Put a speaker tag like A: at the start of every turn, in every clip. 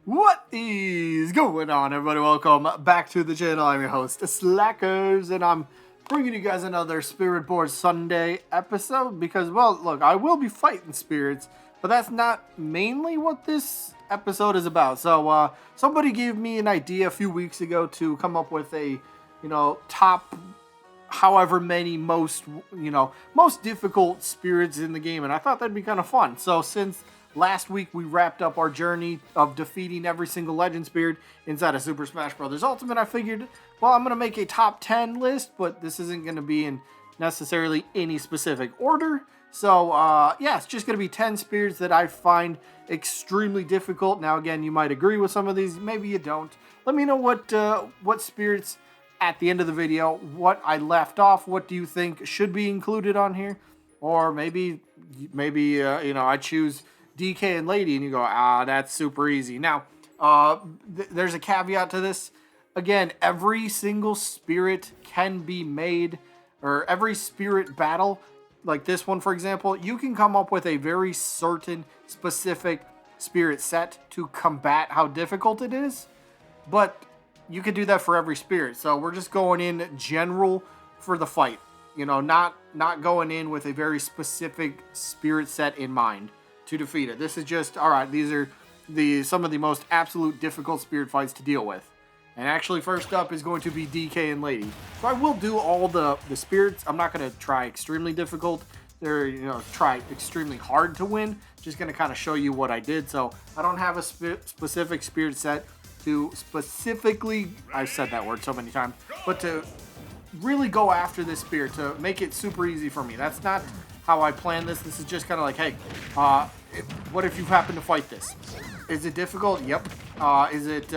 A: What is going on, everybody? Welcome back to the channel. I'm your host, Slackerz, and I'm bringing you guys another Spirit Board Sunday episode because, well, look, I will be fighting spirits, but that's not mainly what this episode is about. So, somebody gave me an idea a few weeks ago to come up with a, top however many most difficult spirits in the game, and I thought that'd be kind of fun. So since last week we wrapped up our journey of defeating every single legend spirit inside of Super Smash Bros. Ultimate, I figured, well, I'm going to make a top 10 list, but this isn't going to be in necessarily any specific order. So, yeah, it's just going to be 10 spirits that I find extremely difficult. Now, again, you might agree with some of these, maybe you don't. Let me know what spirits at the end of the video, what I left off, what do you think should be included on here? Or maybe I choose DK and Lady and you go, that's super easy. Now, there's a caveat to this. Again, every single spirit can be made, or every spirit battle, like this one, for example, you can come up with a very certain specific spirit set to combat how difficult it is, but you could do that for every spirit. So we're just going in general for the fight, not going in with a very specific spirit set in mind to defeat it. This is just, all right, these are some of the most absolute difficult spirit fights to deal with. And actually, first up is going to be DK and Lady. So I will do all the spirits. I'm not going to try extremely difficult. They're, try extremely hard to win. Just going to kind of show you what I did. So I don't have a specific spirit set to specifically, I've said that word so many times, but to really go after this spirit, to make it super easy for me. That's not how I plan this. This is just kind of like, hey, what if you happen to fight this? Is it difficult? Yep. Is it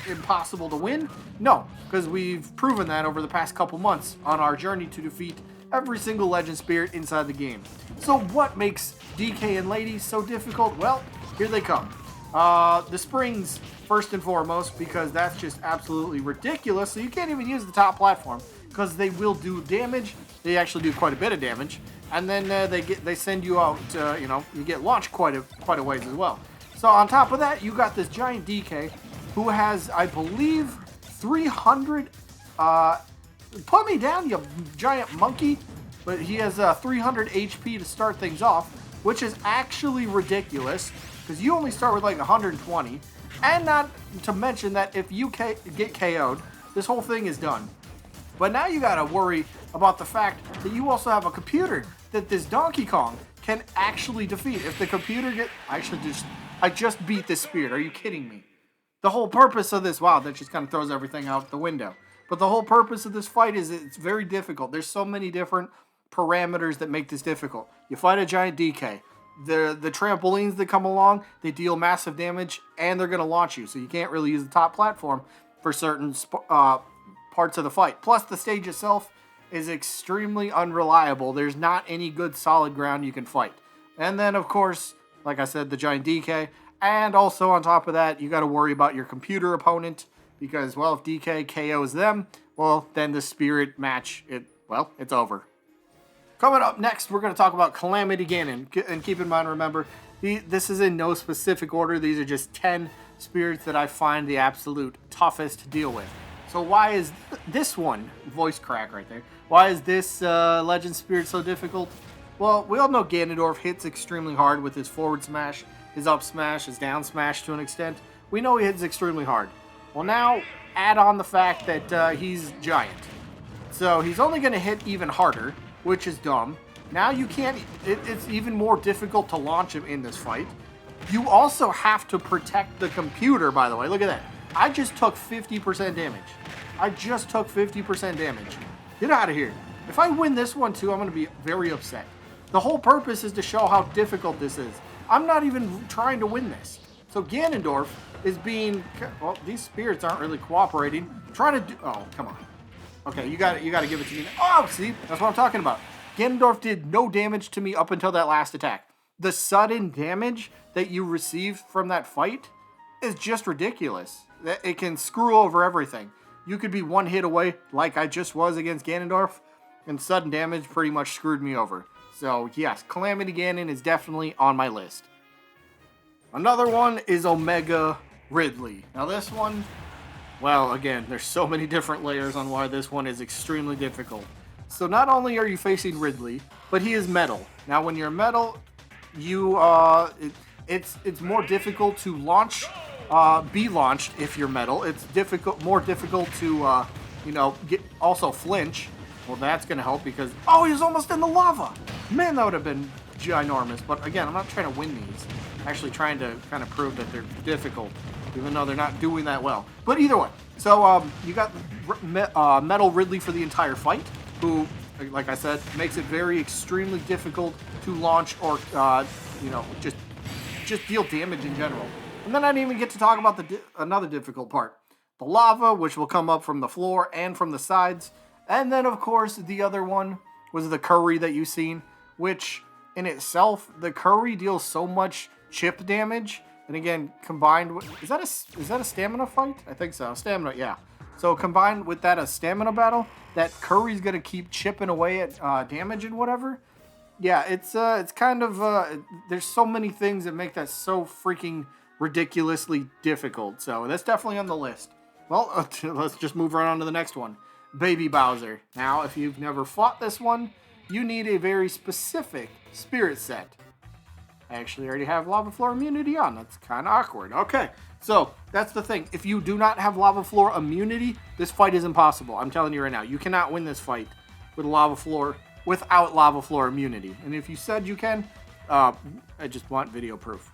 A: impossible to win? No, because we've proven that over the past couple months on our journey to defeat every single legend spirit inside the game. So what makes DK and Lady so difficult? Well, here they come. The springs, first and foremost, because that's just absolutely ridiculous. So you can't even use the top platform because they will do damage. They actually do quite a bit of damage, and then they send you out. You get launched quite a ways as well. So on top of that, you got this giant DK who has, I believe, 300. Put me down, you giant monkey! But he has 300 HP to start things off, which is actually ridiculous because you only start with like 120. And not to mention that if you get KO'd, this whole thing is done. But now you gotta worry about the fact that you also have a computer that this Donkey Kong can actually defeat. If the computer I just beat this spirit. Are you kidding me? The whole purpose of this, wow, that just kind of throws everything out the window. But the whole purpose of this fight is it's very difficult. There's so many different parameters that make this difficult. You fight a giant DK. The trampolines that come along, they deal massive damage, and they're going to launch you. So you can't really use the top platform for certain parts of the fight. Plus, the stage itself is extremely unreliable. There's not any good solid ground you can fight. And then, of course, like I said, the giant DK. And also, on top of that, you got to worry about your computer opponent. Because, well, if DK KOs them, well, then the spirit match, it's over. Coming up next, we're going to talk about Calamity Ganon. And keep in mind, remember, this is in no specific order. These are just 10 spirits that I find the absolute toughest to deal with. So why is this one, voice crack right there, why is this legend spirit so difficult? Well, we all know Ganondorf hits extremely hard with his forward smash, his up smash, his down smash to an extent. We know he hits extremely hard. Well, now add on the fact that he's giant. So he's only going to hit even harder, which is dumb. Now you can't, it's even more difficult to launch him in this fight. You also have to protect the computer, by the way. Look at that. I just took 50% damage. I just took 50% damage. Get out of here. If I win this one too, I'm going to be very upset. The whole purpose is to show how difficult this is. I'm not even trying to win this. So Ganondorf is being, well, these spirits aren't really cooperating. Trying to do, oh, come on. Okay, you got to give it to me. Oh, see, that's what I'm talking about. Ganondorf did no damage to me up until that last attack. The sudden damage that you receive from that fight is just ridiculous. It can screw over everything. You could be one hit away, like I just was against Ganondorf, and sudden damage pretty much screwed me over. So, yes, Calamity Ganon is definitely on my list. Another one is Omega Ridley. Now this one, well, again, there's so many different layers on why this one is extremely difficult. So not only are you facing Ridley, but he is metal. Now when you're metal, you it's more difficult to launch, be launched if you're metal. It's more difficult to get also flinch. Well, that's gonna help because oh, he's almost in the lava. Man, that would have been ginormous. But again, I'm not trying to win these. I'm actually trying to kind of prove that they're difficult, even though they're not doing that well. But either way, so you got Metal Ridley for the entire fight, who, like I said, makes it very extremely difficult to launch or just deal damage in general. And then I didn't even get to talk about another difficult part, the lava, which will come up from the floor and from the sides. And then, of course, the other one was the curry that you've seen, which in itself, the curry deals so much chip damage. And again, combined with... Is that a stamina fight? I think so. Stamina, yeah. So combined with that, a stamina battle, that curry's going to keep chipping away at damage and whatever. Yeah, it's kind of... there's so many things that make that so freaking ridiculously difficult. So that's definitely on the list. Well, let's just move right on to the next one. Baby Bowser. Now, if you've never fought this one, you need a very specific spirit set. I actually already have lava floor immunity on. That's kind of awkward. Okay, so that's the thing. If you do not have lava floor immunity, this fight is impossible. I'm telling you right now, you cannot win this fight with lava floor without lava floor immunity. And if you said you can, I just want video proof.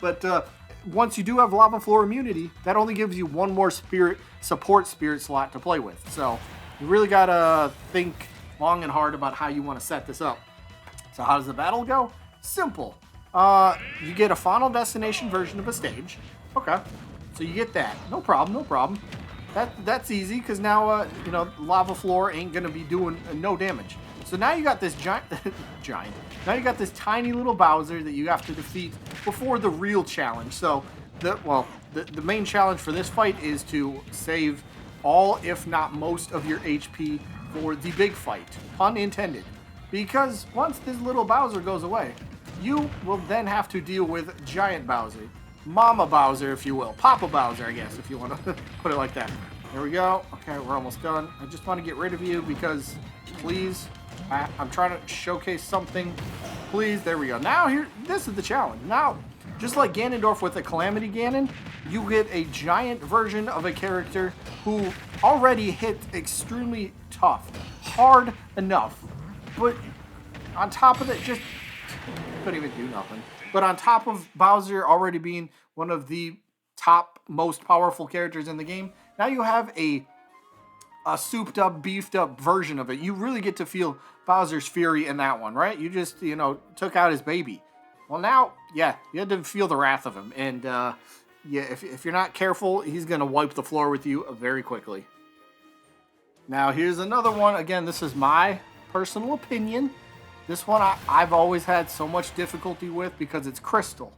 A: But once you do have lava floor immunity, that only gives you one more support spirit slot to play with. So you really gotta think long and hard about how you want to set this up. So how does the battle go? Simple. You get a Final Destination version of a stage. Okay. So you get that. No problem, no problem. That's easy because now, lava floor ain't going to be doing no damage. So now you got this giant... Now you got this tiny little Bowser that you have to defeat before the real challenge. So, the main challenge for this fight is to save all, if not most, of your HP for the big fight. Pun intended. Because once this little Bowser goes away, you will then have to deal with Giant Bowser. Mama Bowser, if you will. Papa Bowser, I guess, if you want to put it like that. There we go. Okay, we're almost done. I just want to get rid of you because, please, I'm trying to showcase something. Please, there we go. Now, this is the challenge. Now, just like Ganondorf with the Calamity Ganon, you get a giant version of a character who already hit extremely tough. Hard enough. But on top of it, just couldn't even do nothing. But on top of Bowser already being one of the top, most powerful characters in the game, now you have a souped up, beefed up version of it. You really get to feel Bowser's fury in that one, right? You just, took out his baby. Well, now, yeah, you had to feel the wrath of him. And, if you're not careful, he's going to wipe the floor with you very quickly. Now, here's another one. Again, this is my personal opinion. This one I've always had so much difficulty with because it's Crystal.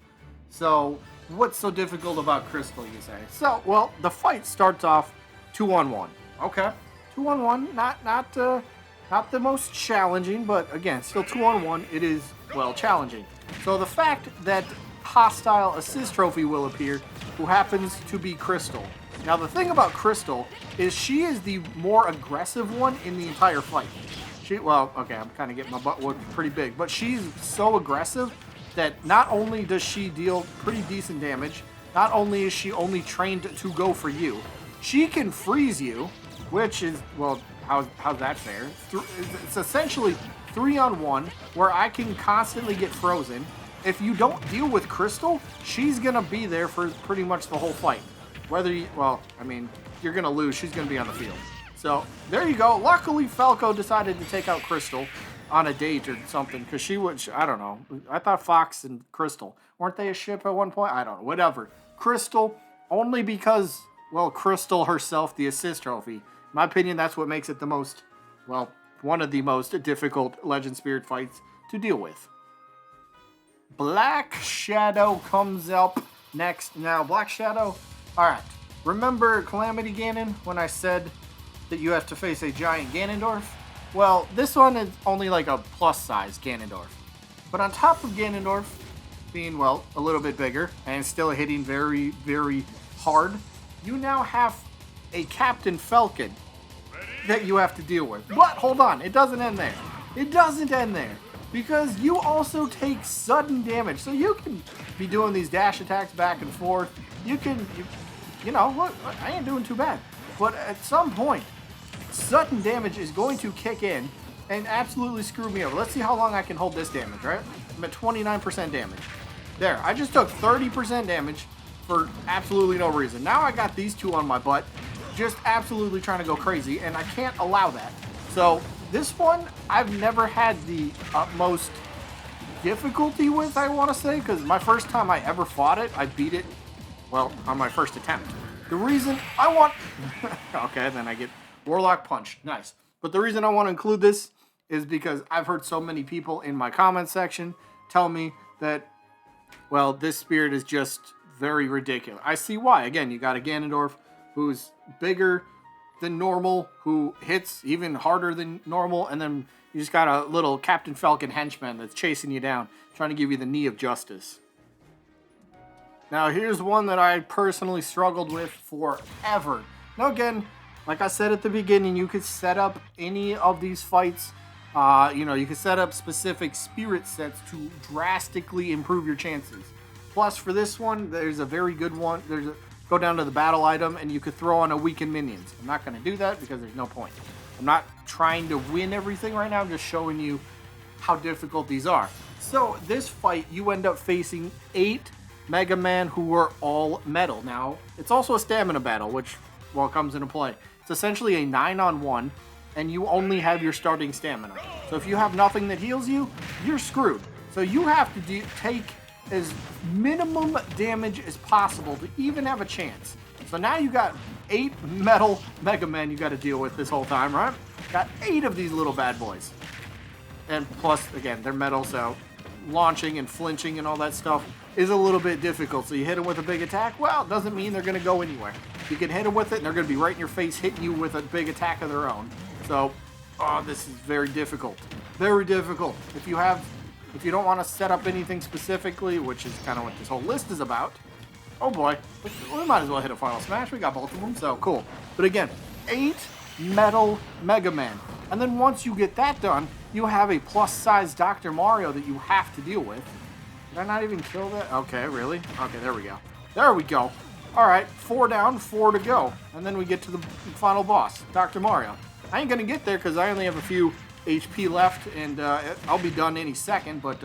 A: So, what's so difficult about Crystal, you say? So, well, the fight starts off 2-on-1. Okay, 2-on-1, not the most challenging, but again, still 2-on-1. It is, well, challenging. So the fact that hostile assist trophy will appear, who happens to be Crystal. Now, the thing about Crystal is she is the more aggressive one in the entire fight. I'm kind of getting my butt whooped pretty big, but she's so aggressive that not only does she deal pretty decent damage, not only is she only trained to go for you, she can freeze you, which is, well, how's that fair? It's essentially 3-on-1 where I can constantly get frozen. If you don't deal with Crystal, she's going to be there for pretty much the whole fight. You're going to lose. She's going to be on the field. So, there you go. Luckily, Falco decided to take out Crystal on a date or something, because she would, I don't know. I thought Fox and Crystal, weren't they a ship at one point? I don't know. Whatever. Crystal, only because, well, Crystal herself, the assist trophy. In my opinion, that's what makes it the most, well, one of the most difficult Legend Spirit fights to deal with. Black Shadow comes up next. Now, Black Shadow, alright. Remember Calamity Ganon when I said that you have to face a giant Ganondorf? Well, this one is only like a plus size Ganondorf. But on top of Ganondorf, being, well, a little bit bigger and still hitting very, very hard, you now have a Captain Falcon that you have to deal with. But hold on, it doesn't end there. It doesn't end there. Because you also take sudden damage. So you can be doing these dash attacks back and forth. You know, look, I ain't doing too bad. But at some point, sudden damage is going to kick in and absolutely screw me over. Let's see how long I can hold this damage, right? I'm at 29% damage. There, I just took 30% damage for absolutely no reason. Now I got these two on my butt, just absolutely trying to go crazy, and I can't allow that. So this one, I've never had the utmost difficulty with, I want to say, because my first time I ever fought it, I beat it, well, on my first attempt. The reason I want... okay, then I get Warlock Punch. Nice. But the reason I want to include this is because I've heard so many people in my comment section tell me that, well, this spirit is just very ridiculous. I see why. Again, you got a Ganondorf who's bigger than normal, who hits even harder than normal, and then you just got a little Captain Falcon henchman that's chasing you down, trying to give you the knee of justice. Now, here's one that I personally struggled with forever. Now, again, like I said at the beginning, you could set up any of these fights. You know, you could set up specific spirit sets to drastically improve your chances. Plus, for this one, there's a very good one. Go down to the battle item, and you could throw on a weakened minions. I'm not going to do that because there's no point. I'm not trying to win everything right now. I'm just showing you how difficult these are. So, this fight, you end up facing 8 Mega Man who are all metal. Now, it's also a stamina battle, which, well, comes into play. It's essentially a 9-on-1, and you only have your starting stamina. So if you have nothing that heals you, you're screwed. So you have to take as minimum damage as possible to even have a chance. So now you got 8 metal Mega Men you got to deal with this whole time, right? Got 8 of these little bad boys. And plus, again, they're metal, so launching and flinching and all that stuff is a little bit difficult. So you hit them with a big attack, well, it doesn't mean they're going to go anywhere. You can hit them with it, and they're going to be right in your face, hitting you with a big attack of their own. So, this is very difficult. Very difficult. If you don't want to set up anything specifically, which is kind of what this whole list is about, oh boy, we might as well hit a final smash. We got both of them, so cool. But again, 8 metal Mega Man. And then once you get that done, you have a plus-size Dr. Mario that you have to deal with. Did I not even kill that? Okay, really? Okay, there we go. There we go. All right, 4 down, 4 to go. And then we get to the final boss, Dr. Mario. I ain't going to get there because I only have a few HP left, and I'll be done any second, but,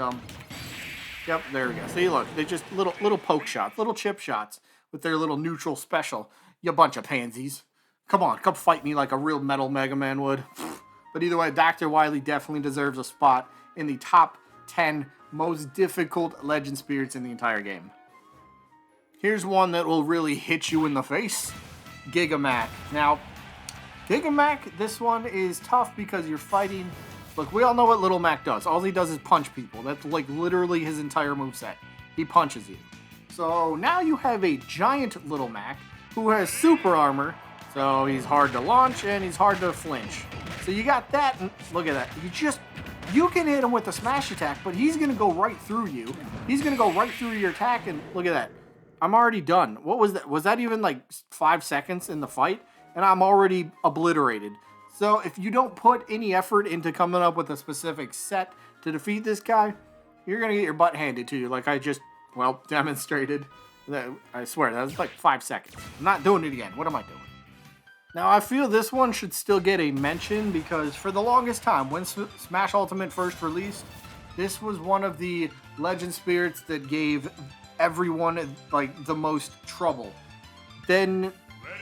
A: yep, there we go. See, look, they just little poke shots, little chip shots with their little neutral special. You bunch of pansies. Come on, come fight me like a real metal Mega Man would. But either way, Dr. Wily definitely deserves a spot in the top 10 most difficult Legend Spirits in the entire game. Here's one that will really hit you in the face. Giga Mac. Now, Giga Mac, this one is tough because you're fighting... Look, we all know what Little Mac does. All he does is punch people. That's like literally his entire moveset. He punches you. So now you have a giant Little Mac who has super armor. So he's hard to launch and he's hard to flinch. So you got that, and look at that. You can hit him with a smash attack, but he's going to go right through you. He's going to go right through your attack, and look at that. I'm already done. What was that? Was that even like 5 seconds in the fight? And I'm already obliterated. So if you don't put any effort into coming up with a specific set to defeat this guy, you're going to get your butt handed to you like I just, well, demonstrated. I swear, that was like 5 seconds. I'm not doing it again. What am I doing? Now, I feel this one should still get a mention because for the longest time, when Smash Ultimate first released, this was one of the Legend Spirits that gave everyone, like, the most trouble. Then,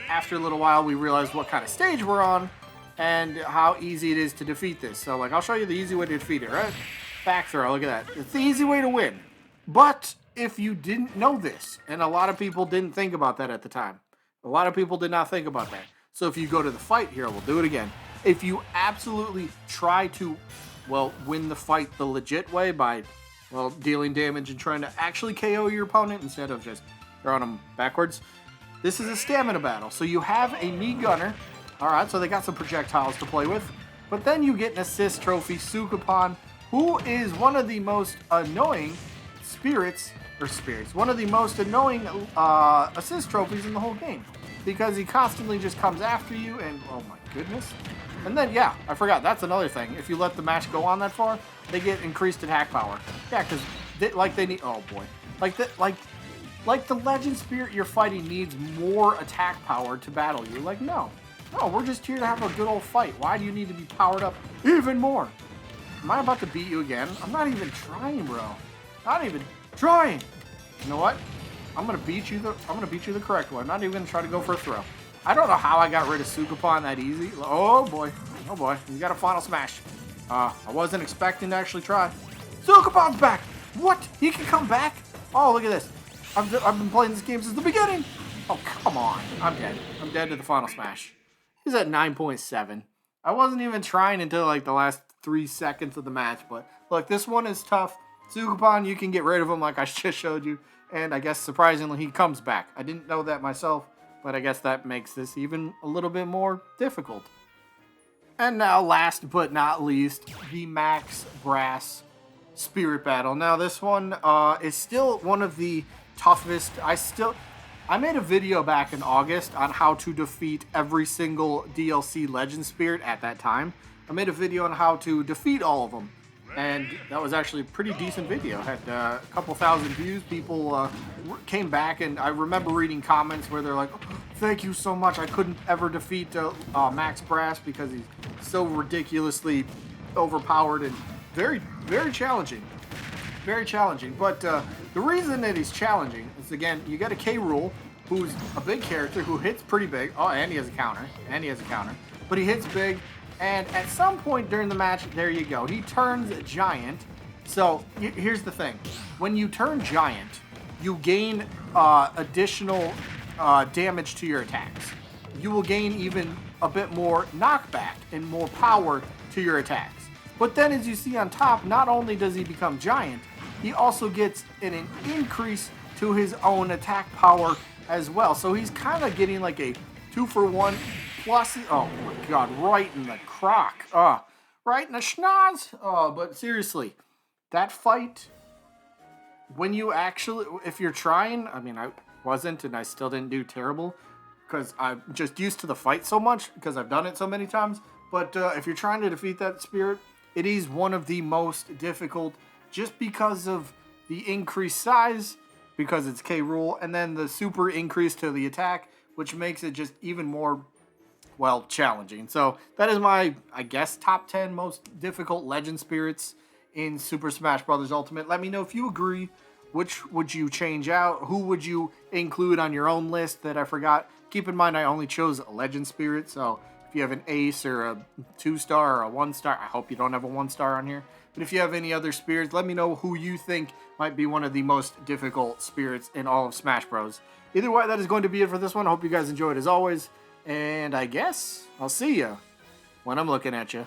A: after a little while, we realized what kind of stage we're on and how easy it is to defeat this. So, like, I'll show you the easy way to defeat it, right? Back throw, look at that. It's the easy way to win. But if you didn't know this, and a lot of people didn't think about that at the time, a lot of people did not think about that. So if you go to the fight here, we'll do it again. If you absolutely try to, well, win the fight the legit way by, well, dealing damage and trying to actually KO your opponent instead of just throwing them backwards, this is a stamina battle. So you have a knee gunner. All right, so they got some projectiles to play with. But then you get an assist trophy, Sukapon, who is one of the most annoying one of the most annoying assist trophies in the whole game. Because he constantly just comes after you and, oh my goodness. And then, yeah, I forgot, that's another thing. If you let the match go on that far, they get increased attack power. Yeah, because, they need, oh boy. Like the Legend Spirit you're fighting needs more attack power to battle you. Like, no. No, we're just here to have a good old fight. Why do you need to be powered up even more? Am I about to beat you again? I'm not even trying, bro. Not even trying. You know what? I'm gonna beat you the correct way. I'm not even gonna try to go for a throw. I don't know how I got rid of Sukapon that easy. Oh boy. Oh boy. You got a final smash. I wasn't expecting to actually try. Sukapon's back! What? He can come back? Oh, look at this. I've been playing this game since the beginning. Oh, come on. I'm dead. I'm dead to the final smash. He's at 9.7. I wasn't even trying until like the last 3 seconds of the match, but look, this one is tough. Sukapon, you can get rid of him like I just showed you, and I guess surprisingly he comes back. I didn't know that myself, but I guess that makes this even a little bit more difficult. And now, last but not least, the Max Brass Spirit Battle. Now this one is still one of the toughest. I made a video back in August on how to defeat every single DLC Legend Spirit at that time. I made a video on how to defeat all of them. And that was actually a pretty decent video. Had a couple thousand views. People came back, and I remember reading comments where they're like, oh, thank you so much. I couldn't ever defeat Max Brass because he's so ridiculously overpowered and very, very challenging. Very challenging. But the reason that he's challenging is, again, you got a Rool, who's a big character who hits pretty big. Oh, and he has a counter. But he hits big. And at some point during the match, there you go. He turns giant. So here's the thing. When you turn giant, you gain additional damage to your attacks. You will gain even a bit more knockback and more power to your attacks. But then as you see on top, not only does he become giant, he also gets an increase to his own attack power as well. So he's kind of getting like a 2-for-1 plus. Oh my god, right in the crock. Right in the schnoz. But seriously, that fight, when you actually, if you're trying, I mean, I wasn't and I still didn't do terrible because I'm just used to the fight so much because I've done it so many times. But if you're trying to defeat that spirit, it is one of the most difficult just because of the increased size, because it's Rool, and then the super increase to the attack, which makes it just even more, well, challenging. So that is my, I guess, top 10 most difficult Legend Spirits in Super Smash Bros. Ultimate. Let me know if you agree. Which would you change out? Who would you include on your own list that I forgot? Keep in mind, I only chose a Legend Spirit, so if you have an Ace or a 2-star or a 1-star, I hope you don't have a 1-star on here. But if you have any other spirits, let me know who you think might be one of the most difficult spirits in all of Smash Bros. Either way, that is going to be it for this one. I hope you guys enjoyed as always. And I guess I'll see you when I'm looking at you.